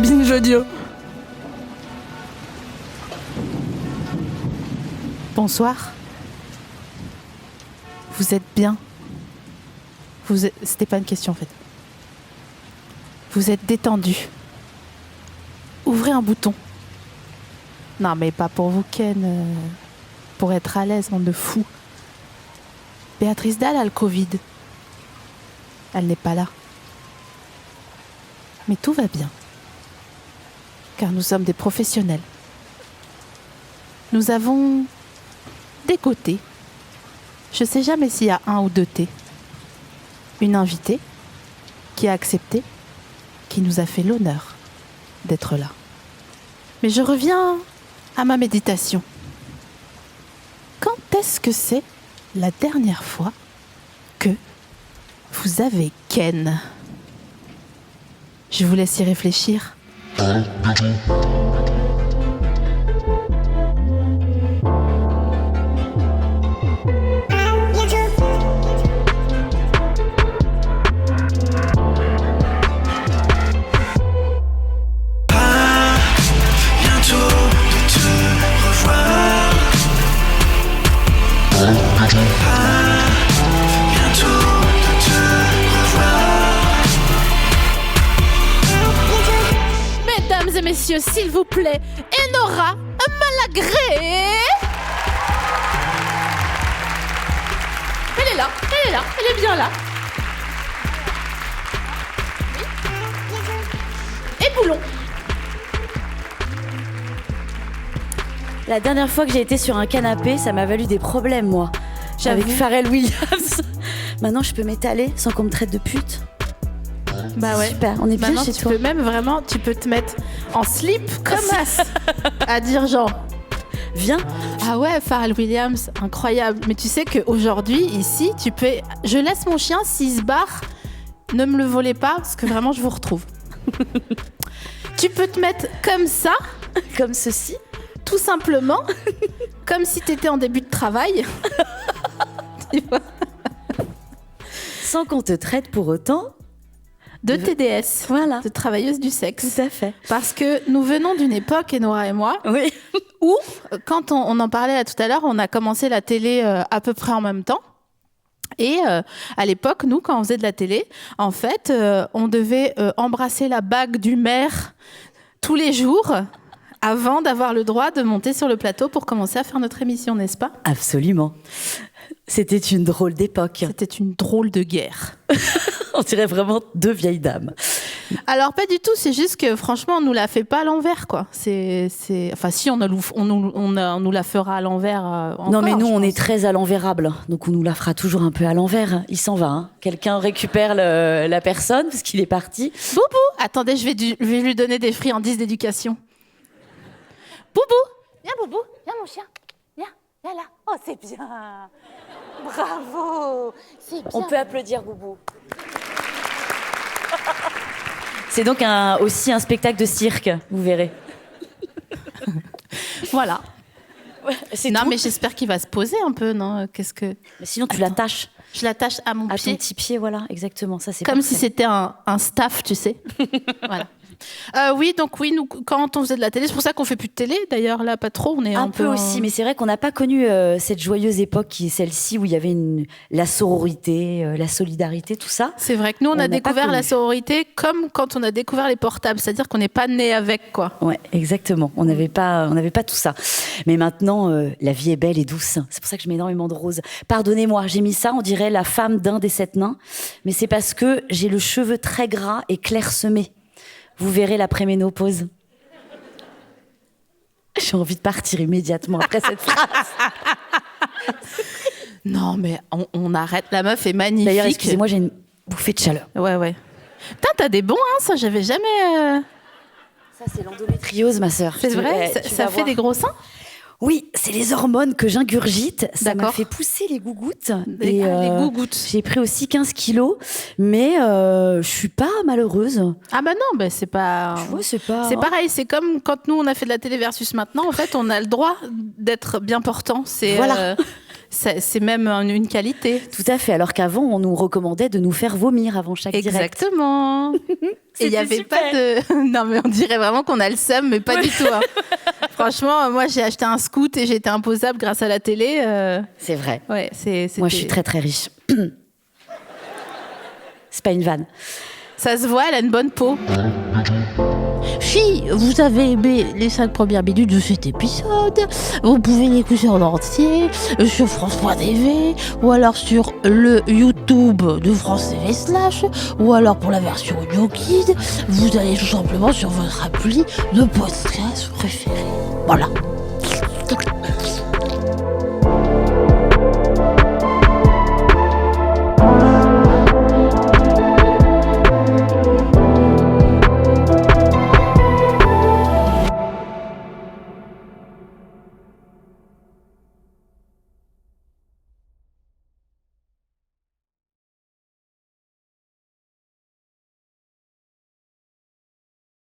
Binge audio. Bonsoir. Vous êtes bien? C'était pas une question en fait. Vous êtes détendu. Ouvrez un bouton. Non mais pas pour vous Ken. Pour être à l'aise, bande de fous. Béatrice Dalle a le Covid. Elle n'est pas là. Mais tout va bien. Car nous sommes des professionnels. Nous avons dégoté. Je sais jamais s'il y a 1 ou 2 thés. Une invitée qui a accepté, qui nous a fait l'honneur d'être là. Mais je reviens à ma méditation. Quand est-ce que c'est la dernière fois que vous avez Ken? Je vous laisse y réfléchir. Mesdames et messieurs, s'il vous plaît, Enora Malagré. Elle est là, elle est bien là. Oui. Et Boulon. La dernière fois que j'ai été sur un canapé, ça m'a valu des problèmes, moi. Avec Pharrell Williams. Maintenant, je peux m'étaler sans qu'on me traite de pute. Bah ouais. Super, on est bien maintenant, chez tu toi. peux même vraiment, tu peux te mettre en slip comme as à dire genre. Viens. Ah ouais, Pharrell Williams, incroyable. Mais tu sais qu'aujourd'hui, ici, tu peux. Je laisse mon chien, s'il se barre, ne me le volez pas, parce que vraiment, je vous retrouve. Tu peux te mettre comme ça, Comme ceci. tout simplement, comme si t'étais en début de travail. Tu vois, Sans qu'on te traite pour autant. de TDS, Voilà. de travailleuse du sexe. Tout à fait. Parce que nous venons d'une époque, Enora et moi, Oui. où, quand on en parlait là tout à l'heure, on a commencé la télé à peu près en même temps. Et à l'époque, nous, quand on faisait de la télé, en fait, on devait embrasser la bague du maire tous les jours avant d'avoir le droit de monter sur le plateau pour commencer à faire notre émission, n'est-ce pas? Absolument. C'était une drôle d'époque. C'était une drôle de guerre. On dirait vraiment 2 vieilles dames. Alors, pas du tout, c'est juste que franchement, on nous la fait pas à l'envers, quoi. Enfin, si, on nous la fera à l'envers encore, Non, mais nous, je on pense. est très à l'envérable. Donc, on nous la fera toujours un peu à l'envers. Il s'en va. Hein. Quelqu'un récupère la personne parce qu'il est parti. Boubou! Attendez, je vais lui donner des friandises d'éducation. Boubou! Viens, Boubou! Viens, mon chien! Viens là! Oh, c'est bien! Bravo! C'est bien! On peut applaudir Boubou. C'est donc aussi un spectacle de cirque, vous verrez. Voilà. C'est Non, tout. mais j'espère qu'il va se poser un peu, non? Qu'est-ce que... Mais sinon, tu Attends. l'attaches Je l'attache à mon à pied. ton petit pied, voilà, exactement. Ça, c'est Comme parfait. si c'était un staff, tu sais. Voilà. Oui, donc oui, nous, quand on faisait de la télé, c'est pour ça qu'on fait plus de télé, d'ailleurs, là, pas trop. On est Un peu en- aussi, mais c'est vrai qu'on n'a pas connu cette joyeuse époque qui est celle-ci où il y avait la sororité, la solidarité, tout ça. C'est vrai que nous, on n'a a pas découvert connu. la sororité comme quand on a découvert les portables, c'est-à-dire qu'on n'est pas né avec, quoi. Ouais, exactement. On n'avait pas tout ça. Mais maintenant, la vie est belle et douce. C'est pour ça que je mets énormément de roses. Pardonnez-moi, j'ai mis ça, on dirait la femme d'un des 7 nains, mais c'est parce que j'ai le cheveu très gras et clairsemé. Vous verrez l'après-ménopause. J'ai envie de partir immédiatement après cette phrase. Non, mais on arrête. La meuf est magnifique. D'ailleurs, excusez-moi, j'ai une bouffée de chaleur. Ouais. Putain, t'as des bons, hein, ça, j'avais jamais... Ça, c'est l'endométriose, ma sœur. C'est Je te- vrai? tu Ça vas fait voir. des gros seins? Oui, c'est les hormones que j'ingurgite. Ça m'a D'accord. fait pousser les gougouttes. Les Et, gougouttes. J'ai pris aussi 15 kilos, mais je suis pas malheureuse. Ah bah non, bah c'est pas... Tu vois, c'est pas... C'est pareil, c'est comme quand nous on a fait de la télé versus maintenant, en fait on a le droit d'être bien portant. C'est Voilà. c'est même une qualité. Tout à fait, alors qu'avant, on nous recommandait de nous faire vomir avant chaque direct. Exactement. Et il n'y avait pas de... Non, mais on dirait vraiment qu'on a le seum, mais pas du tout. Hein. Franchement, moi, j'ai acheté un scoot et j'ai été imposable grâce à la télé. C'est vrai. Ouais, Moi, je suis très, très riche. C'est pas une vanne. Ça se voit, elle a une bonne peau. Si vous avez aimé les 5 premières minutes de cet épisode, vous pouvez l'écouter en entier sur France.tv ou alors sur le YouTube de France TV / ou alors pour la version audio guide, vous allez tout simplement sur votre appli de podcast préféré. Voilà.